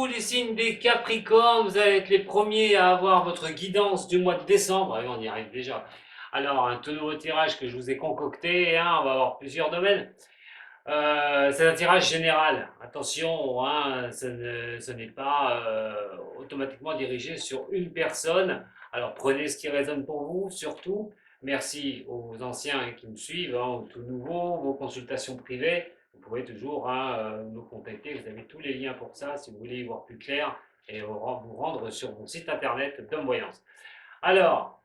vous, les signes des Capricornes, vous allez être les premiers à avoir votre guidance du mois de décembre. Et on y arrive déjà. Alors, un tout nouveau tirage que je vous ai concocté, hein, on va avoir plusieurs domaines. C'est un tirage général. Attention, hein, ce n'est pas automatiquement dirigé sur une personne. Alors prenez ce qui résonne pour vous, surtout. Merci aux anciens qui me suivent, hein, aux tout nouveaux, vos consultations privées. Vous pouvez toujours nous contacter. Vous avez tous les liens pour ça si vous voulez y voir plus clair et vous rendre sur mon site internet d'Homme Voyance. Alors,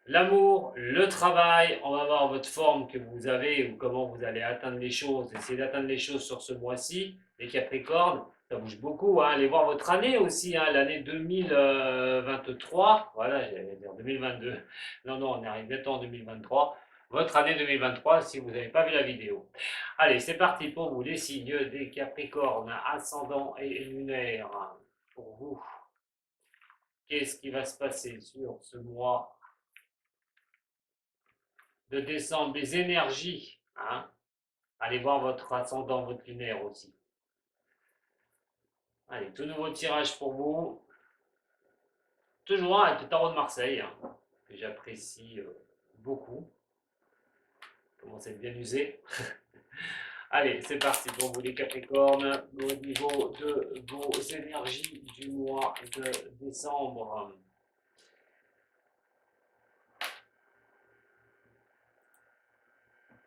l'amour, le travail, on va voir votre forme que vous avez ou comment vous allez atteindre les choses. Essayez d'atteindre les choses sur ce mois-ci, les Capricornes, ça bouge beaucoup. Hein. Allez voir votre année aussi, hein, l'année 2023. Voilà, j'allais dire 2022. Non, non, on arrive bientôt en 2023. Votre année 2023 si vous n'avez pas vu la vidéo. Allez, c'est parti pour vous, les signes des Capricornes, ascendant et lunaire. Pour vous, qu'est-ce qui va se passer sur ce mois de décembre, les énergies, hein. Allez voir votre ascendant, votre lunaire aussi. Allez, tout nouveau tirage pour vous. Toujours avec le tarot de Marseille, hein, que j'apprécie beaucoup. Commence à être bien usé. Allez, c'est parti pour vous les Capricornes, au niveau de vos énergies du mois de décembre.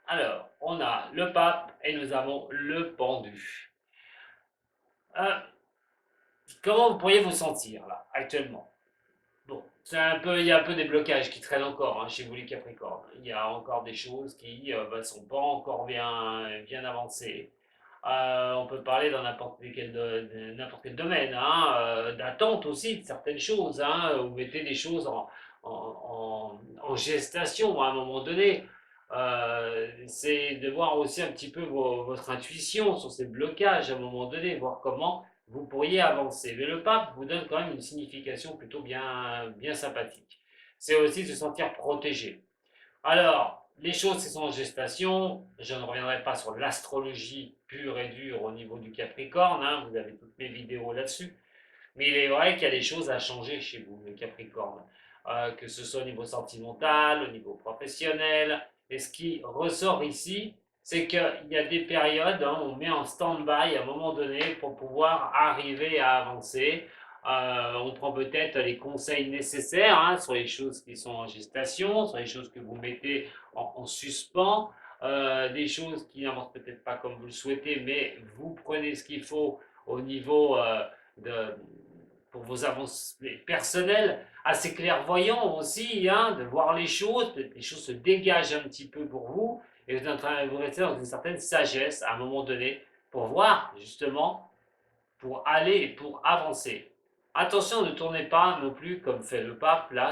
Alors, on a le pape et nous avons le pendu. Comment vous pourriez vous sentir là, actuellement? Bon, il y a un peu des blocages qui traînent encore hein, chez vous les Capricornes. Il y a encore des choses qui ne sont pas encore bien avancées. On peut parler dans n'importe quel domaine, hein, d'attente aussi de certaines choses. Hein, vous mettez des choses en gestation à un moment donné. C'est de voir aussi un petit peu votre intuition sur ces blocages à un moment donné, voir comment vous pourriez avancer. Mais le pape vous donne quand même une signification plutôt bien sympathique. C'est aussi se sentir protégé. Alors, les choses qui sont en gestation, je ne reviendrai pas sur l'astrologie pure et dure au niveau du Capricorne, hein, vous avez toutes mes vidéos là-dessus, mais il est vrai qu'il y a des choses à changer chez vous, le Capricorne, que ce soit au niveau sentimental, au niveau professionnel, et ce qui ressort ici, c'est qu'il y a des périodes, hein, on met en stand-by à un moment donné pour pouvoir arriver à avancer. On prend peut-être les conseils nécessaires hein, sur les choses qui sont en gestation, sur les choses que vous mettez en suspens, des choses qui n'avancent peut-être pas comme vous le souhaitez, mais vous prenez ce qu'il faut au niveau de, pour vos avancées personnelles, assez clairvoyant aussi, hein, de voir les choses, peut-être les choses se dégagent un petit peu pour vous, et vous êtes en train de vous rester dans une certaine sagesse à un moment donné, pour voir justement, pour aller, pour avancer. Attention, ne tournez pas non plus comme fait le pape là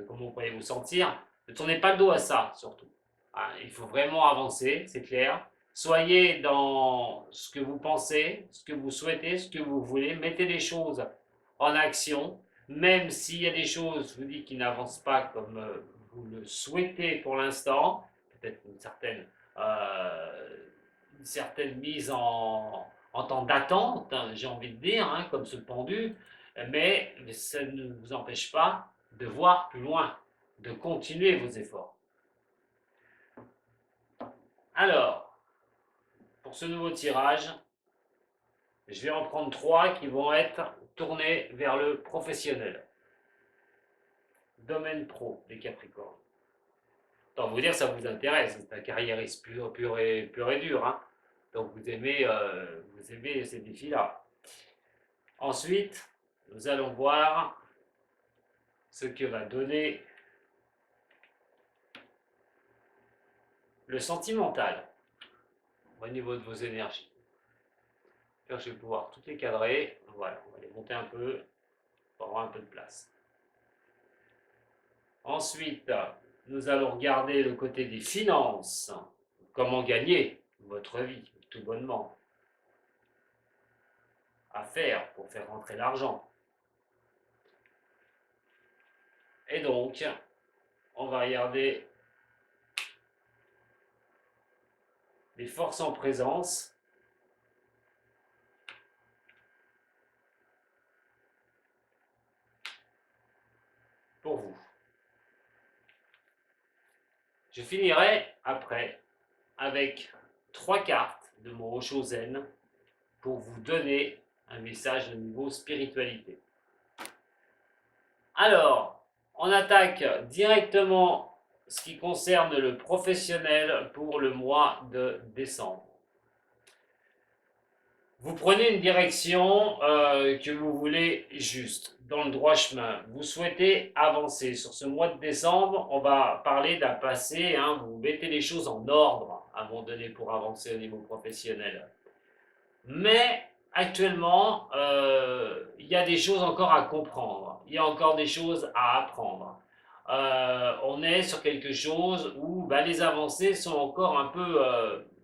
comment vous pourriez vous sentir. Ne tournez pas le dos à ça surtout. Ah, il faut vraiment avancer, c'est clair. Soyez dans ce que vous pensez, ce que vous souhaitez, ce que vous voulez. Mettez les choses en action, même s'il y a des choses, je vous dis, qui n'avancent pas comme vous le souhaitez pour l'instant. Peut-être une certaine mise en temps d'attente, hein, j'ai envie de dire, hein, comme ce pendu, mais ça ne vous empêche pas de voir plus loin, de continuer vos efforts. Alors, pour ce nouveau tirage, je vais en prendre 3 qui vont être tournés vers le professionnel. Domaine pro des Capricornes. Tant vous dire, ça vous intéresse, c'est un carriériste pur et dur. Hein. Donc vous aimez ces défis-là. Ensuite, nous allons voir ce que va donner le sentimental au niveau de vos énergies. Je vais pouvoir toutes les cadrer. Voilà, on va les monter un peu pour avoir un peu de place. Ensuite, nous allons regarder le côté des finances. Comment gagner votre vie tout bonnement. À faire pour faire rentrer l'argent. Et donc, on va regarder les forces en présence pour vous. Je finirai après avec 3 cartes de mon Osho Zen pour vous donner un message au niveau spiritualité. Alors, on attaque directement ce qui concerne le professionnel pour le mois de décembre. Vous prenez une direction que vous voulez juste, dans le droit chemin. Vous souhaitez avancer. Sur ce mois de décembre, on va parler d'un passé. Vous mettez les choses en ordre à un moment donné pour avancer au niveau professionnel. Mais actuellement, il y a des choses encore à comprendre. Il y a encore des choses à apprendre. On est sur quelque chose où les avancées sont encore un peu,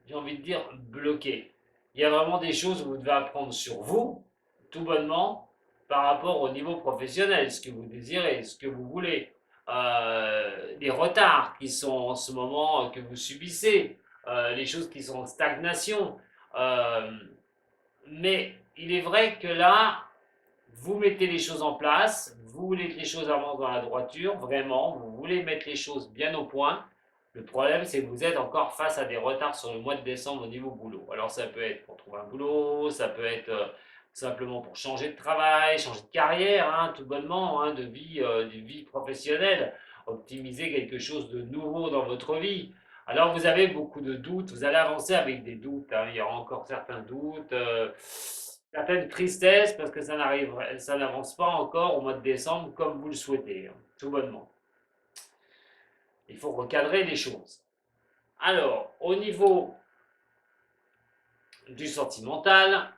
j'ai envie de dire, bloquées. Il y a vraiment des choses où vous devez apprendre sur vous, tout bonnement, par rapport au niveau professionnel, ce que vous désirez, ce que vous voulez. Les retards qui sont en ce moment que vous subissez, les choses qui sont en stagnation. Euh, mais il est vrai que là, vous mettez les choses en place, vous voulez que les choses avancent dans la droiture, vraiment, vous voulez mettre les choses bien au point. Le problème, c'est que vous êtes encore face à des retards sur le mois de décembre au niveau boulot. Alors ça peut être pour trouver un boulot, ça peut être simplement pour changer de travail, changer de carrière, tout bonnement, de vie professionnelle, optimiser quelque chose de nouveau dans votre vie. Alors vous avez beaucoup de doutes, vous allez avancer avec des doutes, il y aura encore certains doutes, certaines tristesses parce que ça n'avance pas encore au mois de décembre comme vous le souhaitez, tout bonnement. Il faut recadrer les choses. Alors, au niveau du sentimental,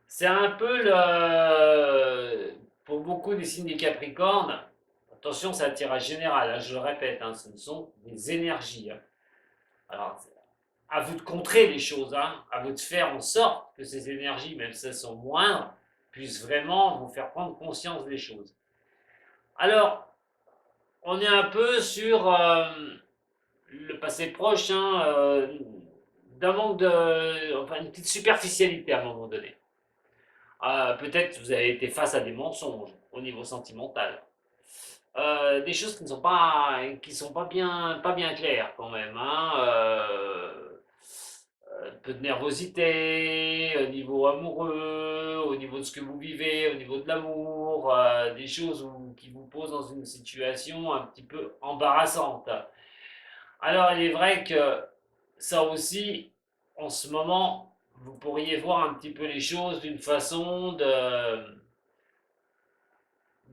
c'est un peu pour beaucoup des signes des Capricornes, attention, c'est un tirage général, je le répète, ce ne sont des énergies. Alors, à vous de contrer les choses, à vous de faire en sorte que ces énergies, même si elles sont moindres, puissent vraiment vous faire prendre conscience des choses. Alors, on est un peu sur le passé proche, d'un manque une petite superficialité à un moment donné. Peut-être que vous avez été face à des mensonges au niveau sentimental. Des choses qui ne sont pas bien claires quand même. Peu de nervosité au niveau amoureux, au niveau de ce que vous vivez, au niveau de l'amour, des choses qui vous posent dans une situation un petit peu embarrassante. Alors il est vrai que ça aussi, en ce moment, vous pourriez voir un petit peu les choses d'une façon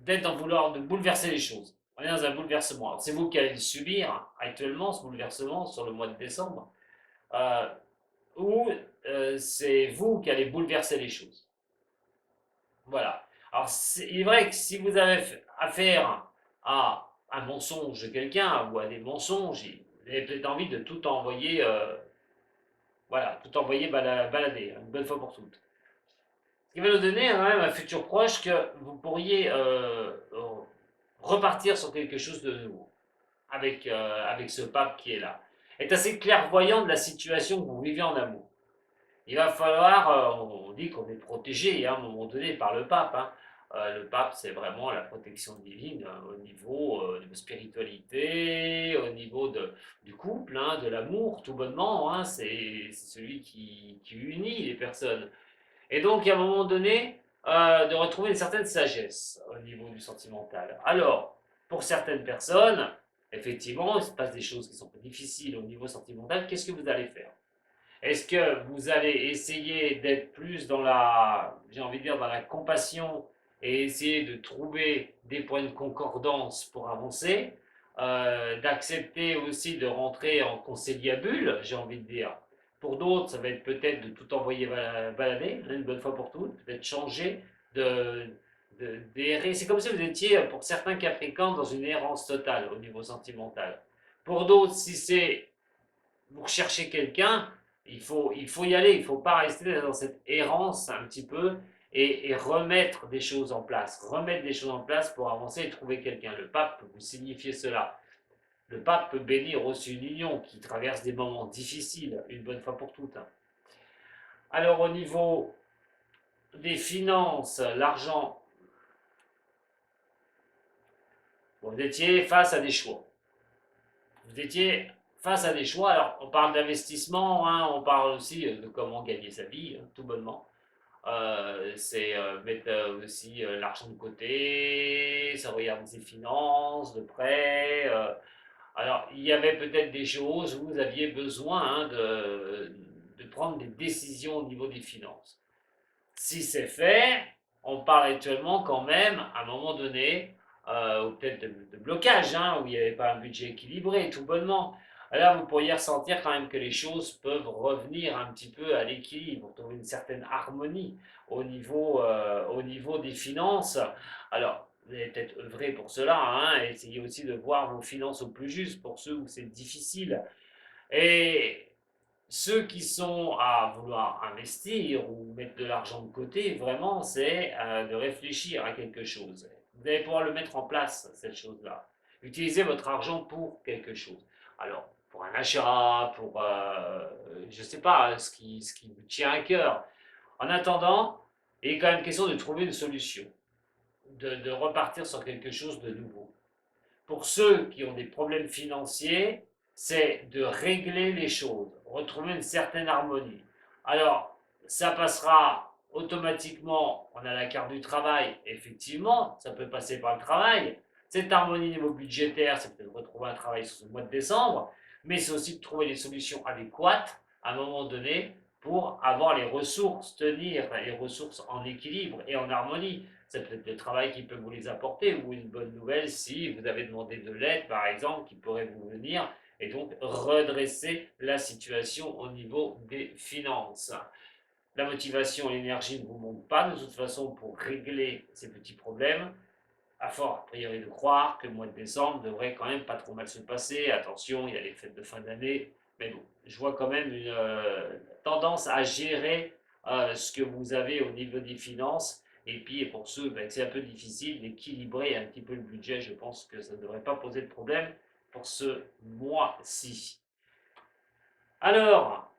d'être dans vouloir de bouleverser les choses. On est dans un bouleversement. Alors, c'est vous qui allez le subir actuellement, ce bouleversement sur le mois de décembre. Euh, ou c'est vous qui allez bouleverser les choses. Voilà. Alors, il est vrai que si vous avez affaire à un mensonge de quelqu'un ou à des mensonges, vous avez peut-être envie de tout envoyer, tout envoyer balader, une bonne fois pour toutes. Ce qui va nous donner quand même un futur proche que vous pourriez repartir sur quelque chose de nouveau avec ce pape qui est là. Est assez clairvoyant de la situation que vous vivez en amour. Il va falloir, on dit qu'on est protégé à un moment donné par le pape. Le pape, c'est vraiment la protection divine au niveau de spiritualité, au niveau du couple, de l'amour, tout bonnement. C'est celui qui unit les personnes. Et donc, à un moment donné, de retrouver une certaine sagesse au niveau du sentimental. Alors, pour certaines personnes, effectivement, il se passe des choses qui sont difficiles au niveau sentimental. Qu'est-ce que vous allez faire? Est-ce que vous allez essayer d'être plus dans j'ai envie de dire, dans la compassion et essayer de trouver des points de concordance pour avancer, d'accepter aussi de rentrer en conciliabule, j'ai envie de dire. Pour d'autres, ça va être peut-être de tout envoyer balader, une bonne fois pour toutes, peut-être changer d'errer. C'est comme si vous étiez, pour certains Capricornes, dans une errance totale au niveau sentimental. Pour d'autres, si c'est vous recherchez quelqu'un, il faut y aller, il ne faut pas rester dans cette errance un petit peu et remettre des choses en place, pour avancer et trouver quelqu'un. Le pape peut vous signifier cela. Le pape peut bénir aussi une union qui traverse des moments difficiles, une bonne fois pour toutes. Alors au niveau des finances, l'argent, vous étiez face à des choix. Vous étiez face à des choix. Alors, on parle d'investissement, hein, on parle aussi de comment gagner sa vie, hein, tout bonnement. C'est mettre aussi l'argent de côté, ça regarde ses finances de près. Alors, il y avait peut-être des choses où vous aviez besoin hein, de prendre des décisions au niveau des finances. Si c'est fait, on parle actuellement quand même, à un moment donné, ou peut-être de blocage, hein, où il n'y avait pas un budget équilibré, tout bonnement. Là, vous pourriez ressentir quand même que les choses peuvent revenir un petit peu à l'équilibre, trouver une certaine harmonie au niveau des finances. Alors, vous allez peut-être œuvrer pour cela, hein, et essayez aussi de voir vos finances au plus juste pour ceux où c'est difficile. Et ceux qui sont à vouloir investir ou mettre de l'argent de côté, vraiment, c'est de réfléchir à quelque chose. Vous allez pouvoir le mettre en place, cette chose-là. Utilisez votre argent pour quelque chose. Alors, pour un achat, pour, je ne sais pas, ce qui vous tient à cœur. En attendant, il est quand même question de trouver une solution, de repartir sur quelque chose de nouveau. Pour ceux qui ont des problèmes financiers, c'est de régler les choses, retrouver une certaine harmonie. Alors, ça passera automatiquement, on a la carte du travail, effectivement, ça peut passer par le travail. Cette harmonie au niveau budgétaire, c'est peut-être retrouver un travail sur ce mois de décembre, mais c'est aussi de trouver les solutions adéquates à un moment donné pour avoir les ressources, tenir les ressources en équilibre et en harmonie. C'est peut-être le travail qui peut vous les apporter ou une bonne nouvelle si vous avez demandé de l'aide, par exemple, qui pourrait vous venir et donc redresser la situation au niveau des finances. La motivation et l'énergie ne vous manquent pas de toute façon pour régler ces petits problèmes. À fort, a priori, de croire que le mois de décembre devrait quand même pas trop mal se passer. Attention, il y a les fêtes de fin d'année. Mais bon, je vois quand même une tendance à gérer ce que vous avez au niveau des finances. Et puis, pour ceux ben, c'est un peu difficile d'équilibrer un petit peu le budget, je pense que ça ne devrait pas poser de problème pour ce mois-ci. Alors,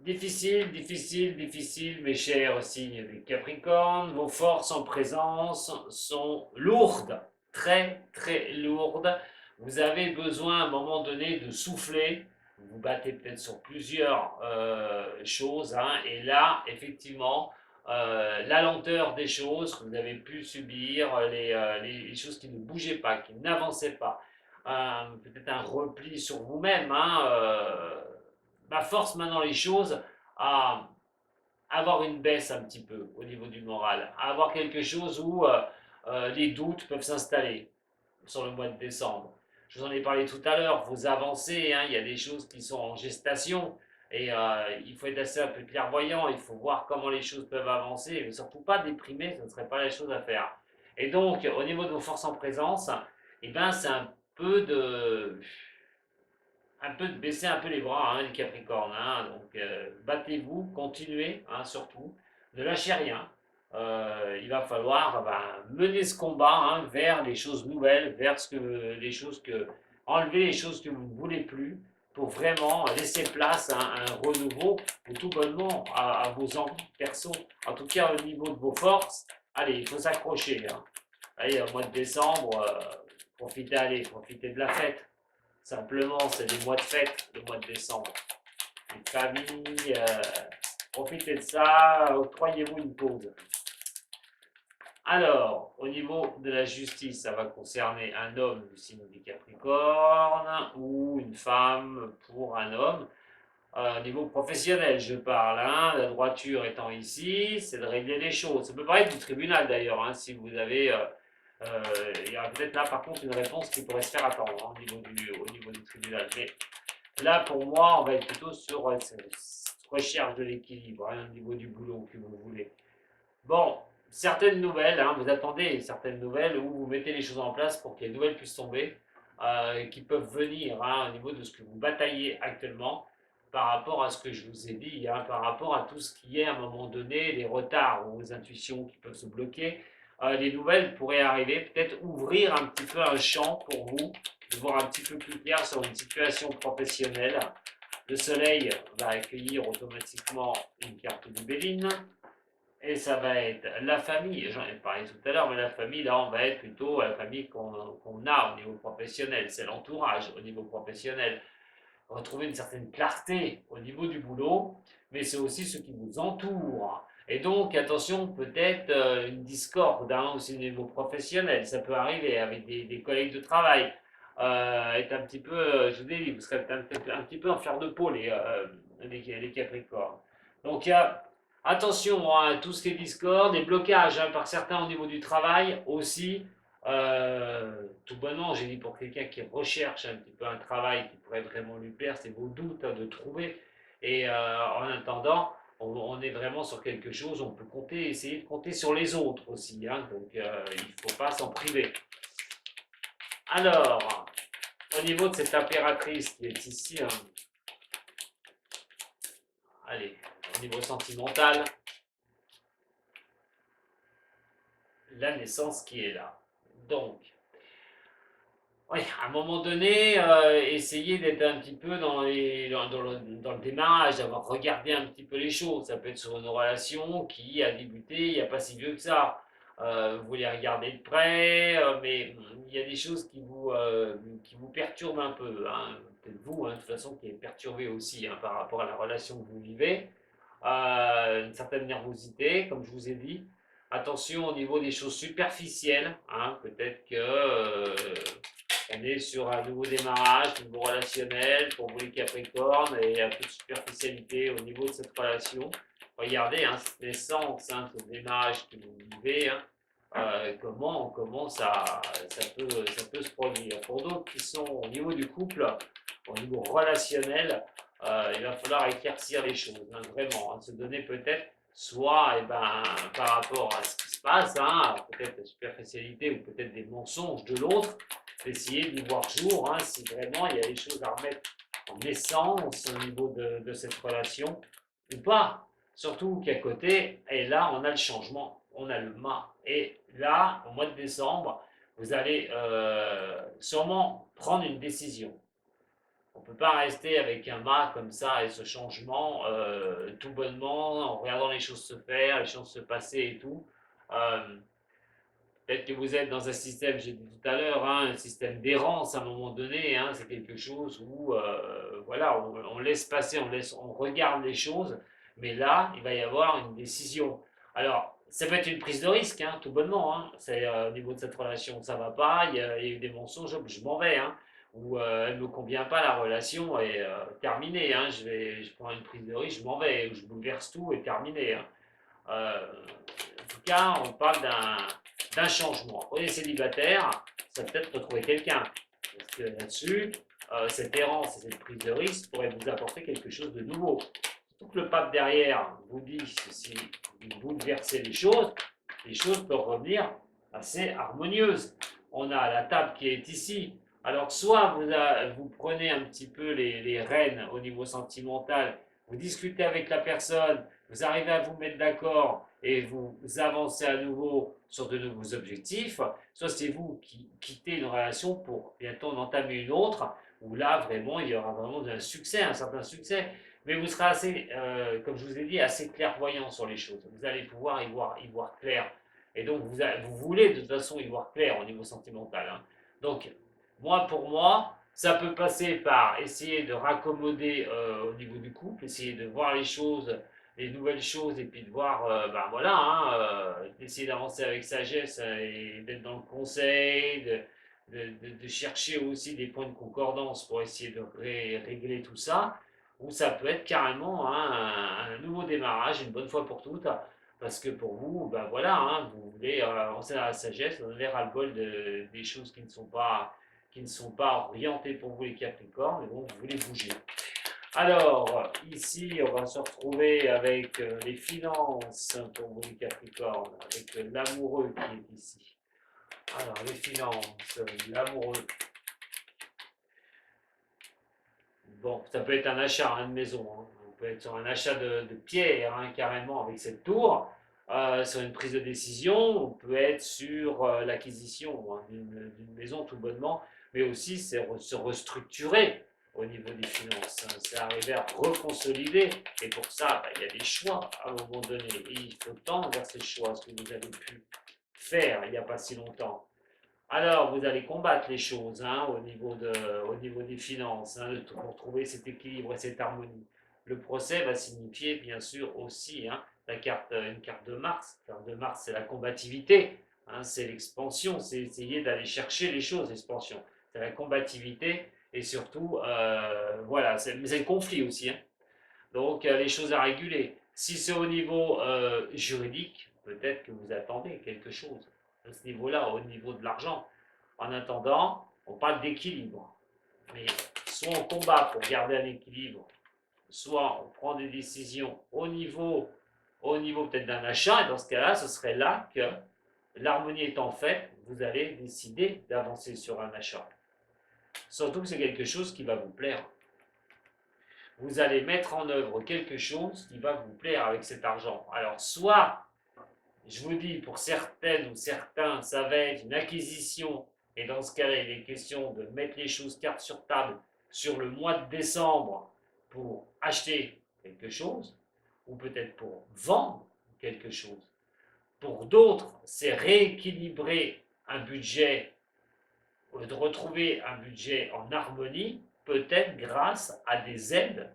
difficile, difficile, difficile, mes chers signes des Capricornes. Vos forces en présence sont lourdes, très, très lourdes. Vous avez besoin à un moment donné de souffler. Vous vous battez peut-être sur plusieurs choses. Hein, et là, effectivement, la lenteur des choses que vous avez pu subir, les choses qui ne bougeaient pas, qui n'avançaient pas, peut-être un repli sur vous-même. Hein, force maintenant les choses à avoir une baisse un petit peu au niveau du moral, à avoir quelque chose où les doutes peuvent s'installer sur le mois de décembre. Je vous en ai parlé tout à l'heure, vous avancez, hein, il y a des choses qui sont en gestation et il faut être assez un peu clairvoyant, il faut voir comment les choses peuvent avancer, mais surtout pas déprimer, ce ne serait pas la chose à faire. Et donc, au niveau de vos forces en présence, eh ben, c'est un peu de baisser un peu les bras, hein, les Capricornes. Hein, donc battez-vous, continuez, hein, surtout, ne lâchez rien. Il va falloir mener ce combat hein, vers les choses nouvelles, vers les choses que, enlever les choses que vous ne voulez plus, pour vraiment laisser place à un renouveau, ou tout bonnement à vos envies perso. En tout cas, au niveau de vos forces, allez, il faut s'accrocher. Hein. Allez, au mois de décembre, profitez, allez, profitez de la fête. Simplement, c'est des mois de fête, le mois de décembre. Une famille, profitez de ça, octroyez-vous une pause. Alors, au niveau de la justice, ça va concerner un homme du signe des Capricornes ou une femme pour un homme. Au niveau professionnel, je parle, hein, la droiture étant ici, c'est de régler les choses. Ça peut paraître du tribunal d'ailleurs, hein, si vous avez. Il y a peut-être là par contre une réponse qui pourrait se faire attendre hein, au niveau du tribunal. Mais là, pour moi, on va être plutôt sur cette recherche de l'équilibre, hein, au niveau du boulot que vous voulez. Bon, certaines nouvelles, hein, vous attendez certaines nouvelles où vous mettez les choses en place pour que les nouvelles puissent tomber, qui peuvent venir hein, au niveau de ce que vous bataillez actuellement par rapport à ce que je vous ai dit, hein, par rapport à tout ce qui est à un moment donné, les retards ou vos intuitions qui peuvent se bloquer. Les nouvelles pourraient arriver, peut-être ouvrir un petit peu un champ pour vous, de voir un petit peu plus clair sur une situation professionnelle. Le soleil va accueillir automatiquement une carte du Béline. Et ça va être la famille, j'en ai parlé tout à l'heure, mais la famille, là, on va être plutôt la famille qu'on a au niveau professionnel, c'est l'entourage au niveau professionnel. Retrouver une certaine clarté au niveau du boulot, mais c'est aussi ce qui vous entoure. Et donc, attention, peut-être une discorde aussi au niveau professionnel, ça peut arriver avec des collègues de travail. Être un petit peu, je vous ai dit, vous serez un petit peu en fer de peau, les Capricornes. Donc, il y a attention à tout ce qui est discorde, des blocages par certains au niveau du travail aussi. Tout bonnement, j'ai dit pour quelqu'un qui recherche un petit peu un travail qui pourrait vraiment lui plaire, c'est vos doutes de trouver. Et en attendant, on est vraiment sur quelque chose, on peut compter, essayer de compter sur les autres aussi. Hein, donc il ne faut pas s'en priver. Alors, au niveau de cette impératrice qui est ici, hein, allez, au niveau sentimental, la naissance qui est là. Donc, oui, à un moment donné, essayer d'être un petit peu dans le démarrage, d'avoir regardé un petit peu les choses. Ça peut être sur une relation qui a débuté il n'y a pas si vieux que ça. Vous voulez regarder de près, mais il y a des choses qui vous perturbent un peu. Hein. Peut-être vous, hein, de toute façon, qui est perturbé aussi hein, par rapport à la relation que vous vivez. Une certaine nervosité, comme je vous ai dit. Attention au niveau des choses superficielles. Hein, peut-être que on est sur un nouveau démarrage, un nouveau relationnel pour vous les Capricornes et un peu de superficialité au niveau de cette relation. Regardez hein, cette naissance, hein, ce démarrage que vous vivez, hein, comment ça peut se produire. Pour d'autres qui sont au niveau du couple, au niveau relationnel, il va falloir éclaircir les choses, hein, vraiment, hein, se donner peut-être soit par rapport à ce qui se passe, hein, peut-être la superficialité ou peut-être des mensonges de l'autre, d'essayer d'y voir jour, hein, si vraiment il y a des choses à remettre en essence au niveau de cette relation ou pas. Surtout qu'à côté, et là on a le changement, on a le mât. Et là, au mois de décembre, vous allez sûrement prendre une décision. On ne peut pas rester avec un mât comme ça et ce changement tout bonnement, en regardant les choses se faire, les choses se passer et tout. Euh, Peut-être que vous êtes dans un système, j'ai dit tout à l'heure, hein, un système d'errance à un moment donné. Hein, c'est quelque chose où, voilà, on laisse passer, on regarde les choses, mais là, il va y avoir une décision. Alors, ça peut être une prise de risque, hein, tout bonnement. Hein, c'est au niveau de cette relation, ça va pas. Il y a eu des mensonges, je m'en vais. Hein, ou elle ne me convient pas la relation est terminée. Hein, je prends une prise de risque, je m'en vais, ou je bouleverse tout et terminé. Hein. En tout cas, on parle d'un changement. On est célibataire, ça peut-être retrouver quelqu'un. Parce que là-dessus, cette errance et cette prise de risque pourrait vous apporter quelque chose de nouveau. Surtout que le pape derrière vous dit que si vous bouleversez les choses peuvent revenir assez harmonieuses. On a la table qui est ici. Alors, soit vous prenez un petit peu les rênes au niveau sentimental, vous discutez avec la personne, vous arrivez à vous mettre d'accord et vous avancez à nouveau sur de nouveaux objectifs, soit c'est vous qui quittez une relation pour bientôt en entamer une autre, où là vraiment il y aura vraiment un succès, un certain succès, mais vous serez assez, comme je vous ai dit, assez clairvoyant sur les choses. Vous allez pouvoir y voir clair. Et donc vous voulez de toute façon y voir clair au niveau sentimental. Hein. Donc pour moi, ça peut passer par essayer de raccommoder au niveau du couple, essayer de voir les nouvelles choses, et puis de voir, ben voilà, hein, d'essayer d'avancer avec sagesse et d'être dans le conseil, de chercher aussi des points de concordance pour essayer de régler tout ça, ou ça peut être carrément hein, un nouveau démarrage, une bonne fois pour toutes, parce que pour vous, ben voilà, hein, vous voulez avancer dans la sagesse, vous avez ras-le-bol des choses qui ne sont pas orientées pour vous les Capricornes, et donc vous voulez bouger. Alors, ici, on va se retrouver avec les finances pour vous les Capricornes, avec l'amoureux qui est ici. Alors, les finances, l'amoureux. Bon, ça peut être un achat hein, de maison. Hein. On peut être sur un achat de pierre, hein, carrément, avec cette tour. Sur une prise de décision, on peut être sur l'acquisition hein, d'une maison tout bonnement, mais aussi se restructurer au niveau des finances. Hein. C'est arriver à reconsolider. Et pour ça, il y a des choix à un moment donné. Et il faut tendre vers ces choix, ce que vous avez pu faire il n'y a pas si longtemps. Alors, vous allez combattre les choses hein, au niveau des finances hein, pour trouver cet équilibre et cette harmonie. Le procès va signifier, bien sûr, aussi hein, une carte de Mars. La carte de Mars, c'est la combativité, hein, c'est l'expansion, c'est essayer d'aller chercher les choses, l'expansion. C'est la combativité et surtout, voilà, c'est le conflit aussi. Hein. Donc, les choses à réguler. Si c'est au niveau juridique, peut-être que vous attendez quelque chose à ce niveau-là, au niveau de l'argent. En attendant, on parle d'équilibre. Mais soit on combat pour garder un équilibre, soit on prend des décisions au niveau peut-être d'un achat, et dans ce cas-là, ce serait là que l'harmonie étant faite, vous allez décider d'avancer sur un achat. Surtout que c'est quelque chose qui va vous plaire. Vous allez mettre en œuvre quelque chose qui va vous plaire avec cet argent. Alors, soit, je vous dis, pour certaines ou certains, ça va être une acquisition, et dans ce cas-là, il est question de mettre les choses carte sur table sur le mois de décembre pour acheter quelque chose, ou peut-être pour vendre quelque chose. Pour d'autres, c'est rééquilibrer un budget, de retrouver un budget en harmonie, peut-être grâce à des aides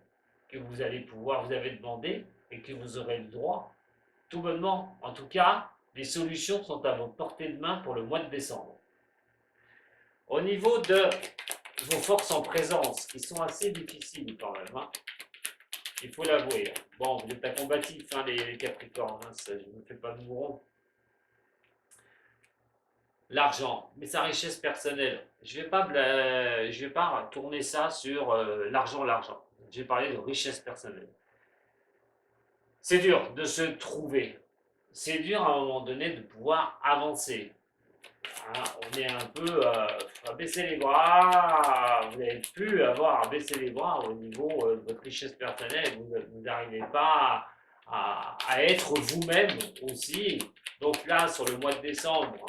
que vous allez pouvoir, vous avez demandé et que vous aurez le droit. Tout bonnement, en tout cas, les solutions sont à votre portée de main pour le mois de décembre. Au niveau de vos forces en présence, qui sont assez difficiles quand même, hein, il faut l'avouer. Bon, vous êtes à combatif, hein, les Capricornes, hein, je ne me fais pas de mouron. L'argent, mais sa richesse personnelle. Je vais pas tourner ça sur l'argent. Je vais parler de richesse personnelle. C'est dur de se trouver. C'est dur à un moment donné de pouvoir avancer. Hein, on est un peu à baisser les bras. Vous n'avez plus avoir à baisser les bras au niveau de votre richesse personnelle. Vous n'arrivez pas à être vous-même aussi. Donc là, sur le mois de décembre,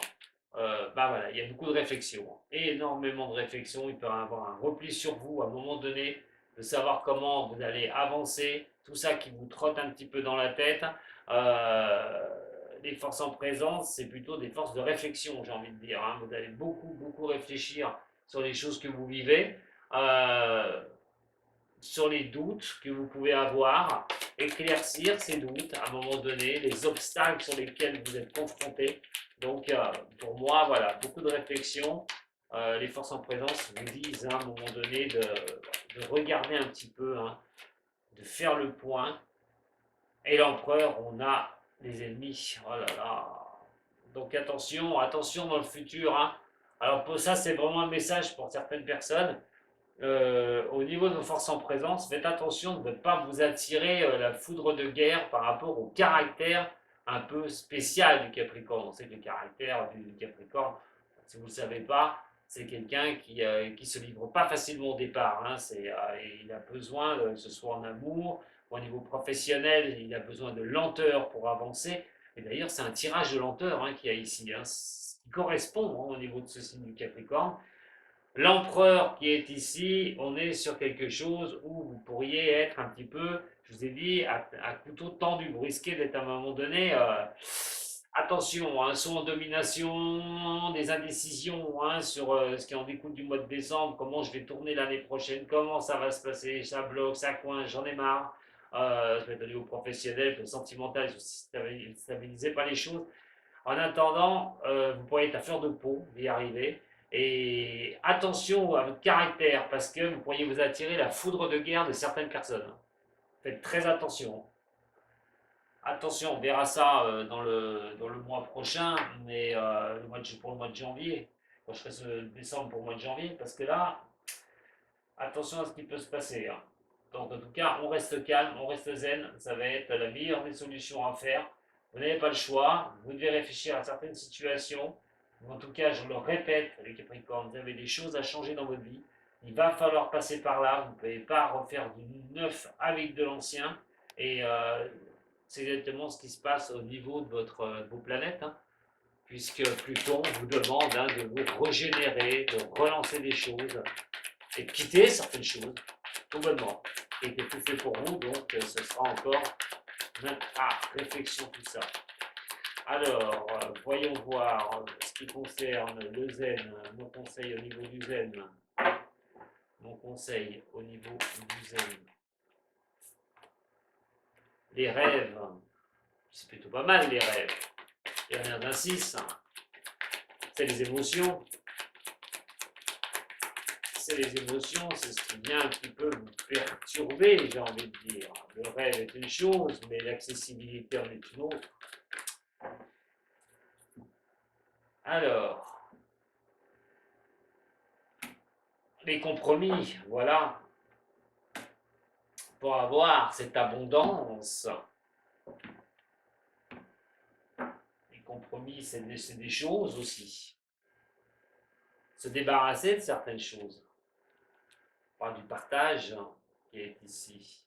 bah voilà, il y a beaucoup de réflexions, énormément de réflexions. Il peut y avoir un repli sur vous à un moment donné, de savoir comment vous allez avancer, tout ça qui vous trotte un petit peu dans la tête. Les forces en présence, c'est plutôt des forces de réflexion, j'ai envie de dire. Hein. Vous allez beaucoup, beaucoup réfléchir sur les choses que vous vivez, sur les doutes que vous pouvez avoir, éclaircir ces doutes à un moment donné, les obstacles sur lesquels vous êtes confrontés. Donc, pour moi, voilà, beaucoup de réflexion. Les forces en présence vous disent hein, à un moment donné de regarder un petit peu, hein, de faire le point. Et l'empereur, on a les ennemis. Oh là là. Donc attention, attention dans le futur. Hein. Alors pour ça, c'est vraiment un message pour certaines personnes. Au niveau de vos forces en présence, faites attention de ne pas vous attirer la foudre de guerre par rapport au caractère un peu spécial du Capricorne. On sait que le caractère du Capricorne, si vous ne le savez pas, c'est quelqu'un qui se livre pas facilement au départ. Hein. Il a besoin, que ce soit en amour, ou au niveau professionnel, il a besoin de lenteur pour avancer. Et d'ailleurs, c'est un tirage de lenteur hein, qu'il y a ici, hein, qui correspond hein, au niveau de ce signe du Capricorne. L'empereur qui est ici, on est sur quelque chose où vous pourriez être un petit peu, je vous ai dit, à couteau tendu. Vous risquez d'être à un moment donné, attention, hein, soit en domination, des indécisions hein, sur ce qui en découle du mois de décembre, comment je vais tourner l'année prochaine, comment ça va se passer, ça bloque, ça coince, j'en ai marre. Ça peut être au niveau professionnel, au sentimental, ne stabilisez pas les choses. En attendant, vous pourriez être à fleur de peau d'y arriver. Et attention à votre caractère, parce que vous pourriez vous attirer la foudre de guerre de certaines personnes. Faites très attention. Attention, on verra ça dans le mois prochain, mais pour le mois de janvier, quand je ferai ce décembre pour le mois de janvier, parce que là, attention à ce qui peut se passer. Hein. Donc en tout cas, on reste calme, on reste zen, ça va être la meilleure des solutions à faire. Vous n'avez pas le choix, vous devez réfléchir à certaines situations. En tout cas, je le répète, les Capricornes, vous avez des choses à changer dans votre vie. Il va falloir passer par là, vous ne pouvez pas refaire du neuf avec de l'ancien. Et c'est exactement ce qui se passe au niveau de vos planètes, hein, puisque Pluton vous demande hein, de vous régénérer, de relancer des choses. et quitter certaines choses, tout bonnement, et que tout fait pour vous, donc ce sera encore réflexion tout ça. Alors, voyons voir ce qui concerne le zen, mon conseil au niveau du zen. Mon conseil au niveau du zen. Les rêves, c'est plutôt pas mal les rêves. Il n'y a rien d'insiste. C'est les émotions. C'est les émotions, c'est ce qui vient un petit peu vous perturber, j'ai envie de dire. Le rêve est une chose, mais l'accessibilité en est une autre. Alors, les compromis, voilà, pour avoir cette abondance. Les compromis, c'est des choses aussi. Se débarrasser de certaines choses. Par du partage qui est ici.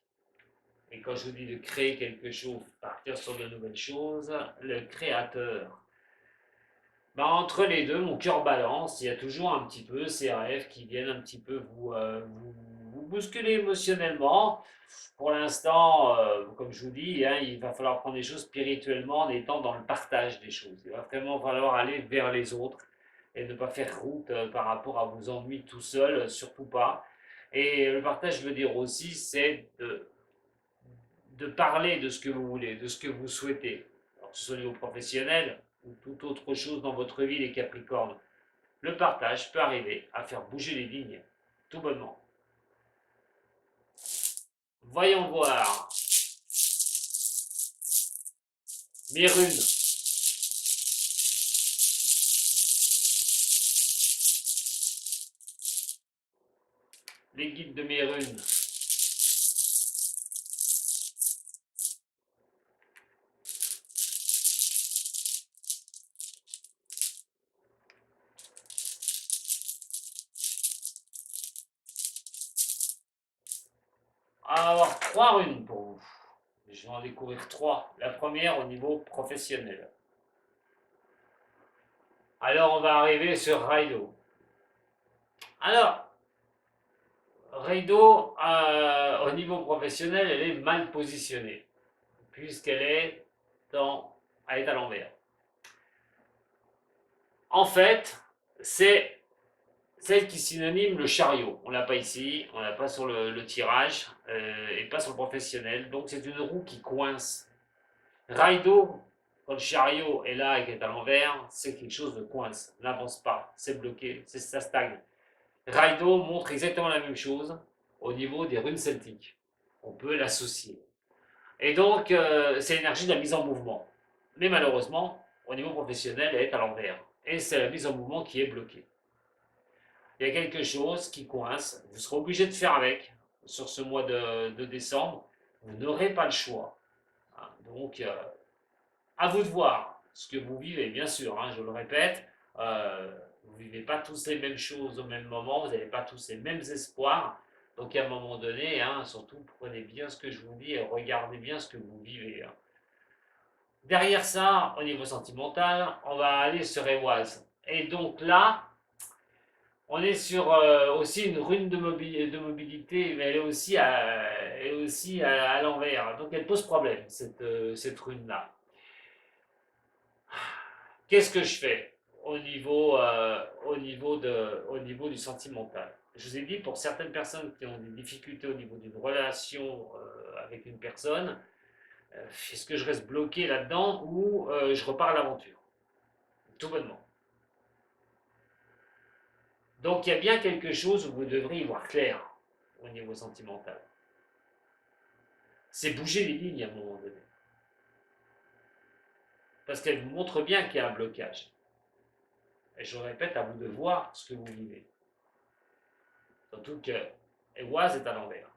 Et quand je vous dis de créer quelque chose, partir sur de nouvelles choses, le créateur. Ben, entre les deux, mon cœur balance, il y a toujours un petit peu ces rêves qui viennent un petit peu vous bousculer émotionnellement. Pour l'instant, comme je vous dis, hein, il va falloir prendre les choses spirituellement en étant dans le partage des choses. Il va vraiment falloir aller vers les autres et ne pas faire route par rapport à vos ennuis tout seul, surtout pas. Et le partage veut dire aussi, c'est de parler de ce que vous voulez, de ce que vous souhaitez, alors que ce soit au niveau professionnel ou toute autre chose dans votre vie, les Capricornes. Le partage peut arriver à faire bouger les lignes, tout bonnement. Voyons voir mes runes. Les guides de mes runes. On va avoir 3 runes pour vous. Je vais en découvrir 3. La première au niveau professionnel. Alors on va arriver sur Raido. Alors, Raido, au niveau professionnel, elle est mal positionnée, puisqu'elle est, elle est à l'envers. En fait, c'est celle qui synonyme le chariot. On ne l'a pas ici, on ne l'a pas sur le tirage, et pas sur le professionnel. Donc c'est une roue qui coince. Raido, quand le chariot est là et qu'il est à l'envers, c'est quelque chose de coince, n'avance pas, c'est bloqué, ça stagne. Raido montre exactement la même chose au niveau des runes celtiques. On peut l'associer. Et donc, c'est l'énergie de la mise en mouvement. Mais malheureusement, au niveau professionnel, elle est à l'envers. Et c'est la mise en mouvement qui est bloquée. Il y a quelque chose qui coince. Vous serez obligé de faire avec sur ce mois de décembre. Vous n'aurez pas le choix. Donc, à vous de voir ce que vous vivez, bien sûr, je le répète. Vous ne vivez pas tous les mêmes choses au même moment, vous n'avez pas tous les mêmes espoirs. Donc à un moment donné, surtout prenez bien ce que je vous dis et regardez bien ce que vous vivez. Derrière ça, au niveau sentimental, on va aller sur Ewoise. Et donc là, on est sur aussi une rune de mobilité, mais elle est aussi à l'envers. Donc elle pose problème, cette rune-là. Qu'est-ce que je fais au niveau du sentimental? Je vous ai dit, pour certaines personnes qui ont des difficultés au niveau d'une relation avec une personne, est-ce que je reste bloqué là-dedans ou je repars à l'aventure? Tout bonnement. Donc il y a bien quelque chose où vous devriez y voir clair au niveau sentimental. C'est bouger les lignes à un moment donné. Parce qu'elle vous montre bien qu'il y a un blocage. Et je répète, à vous de voir ce que vous vivez. Surtout que Ewoise est à l'envers.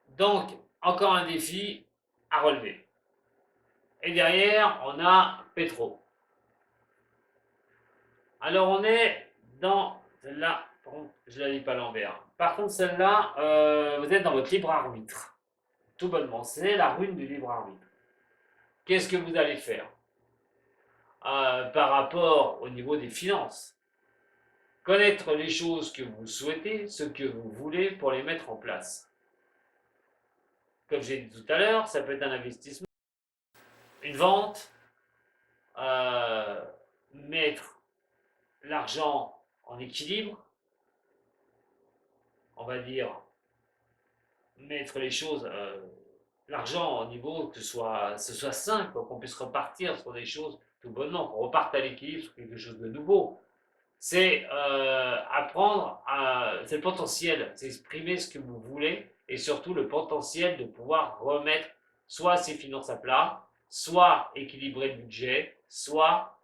Donc, encore un défi à relever. Et derrière, on a Petro. Alors, on est dans celle-là. Je ne la lis pas à l'envers. Par contre, celle-là, vous êtes dans votre libre arbitre. Tout bonnement, c'est la rune du libre arbitre. Qu'est-ce que vous allez faire par rapport au niveau des finances? Connaître les choses que vous souhaitez, ce que vous voulez pour les mettre en place. Comme j'ai dit tout à l'heure, ça peut être un investissement, une vente, mettre l'argent en équilibre, on va dire, mettre les choses, l'argent au niveau que ce soit sain, qu'on puisse repartir sur des choses tout bonnement, qu'on reparte à l'équilibre sur quelque chose de nouveau. C'est apprendre à. C'est le potentiel, c'est exprimer ce que vous voulez et surtout le potentiel de pouvoir remettre soit ses finances à plat, soit équilibrer le budget, soit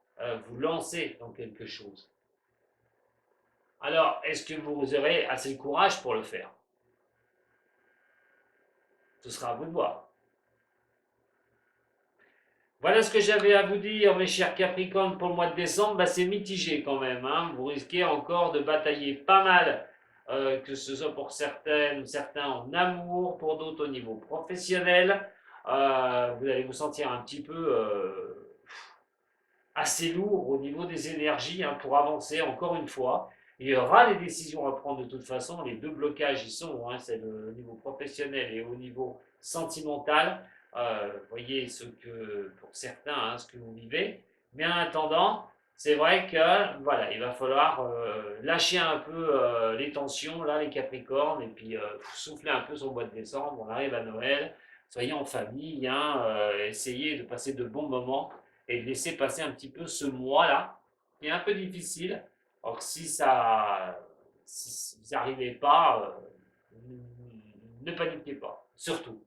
vous lancer dans quelque chose. Alors, est-ce que vous aurez assez de courage pour le faire? Ce sera à vous de voir. Voilà ce que j'avais à vous dire, mes chers Capricornes, pour le mois de décembre. Bah, c'est mitigé quand même, hein. Vous risquez encore de batailler pas mal, que ce soit pour certaines, certains en amour, pour d'autres au niveau professionnel. Vous allez vous sentir un petit peu assez lourd au niveau des énergies, hein, pour avancer encore une fois. Il y aura des décisions à prendre de toute façon. Les deux blocages y sont, hein, c'est le niveau professionnel et au niveau sentimental. Voyez ce que, pour certains, hein, ce que vous vivez. Mais en attendant, c'est vrai que voilà, il va falloir lâcher un peu les tensions, là, les Capricornes, et puis souffler un peu sur le mois de décembre. On arrive à Noël, soyez en famille, hein, essayez de passer de bons moments et de laisser passer un petit peu ce mois-là, qui est un peu difficile. Alors si vous n'arrivez pas, ne paniquez pas, surtout.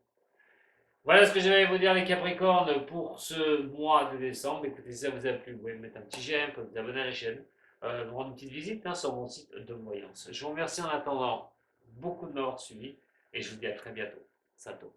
Voilà ce que j'avais à vous dire les Capricornes pour ce mois de décembre. Écoutez, si ça vous a plu, vous pouvez mettre un petit j'aime, vous abonner à la chaîne, vous rendre une petite visite, hein, sur mon site de voyance. Je vous remercie en attendant beaucoup de m'avoir suivi et je vous dis à très bientôt. Sato.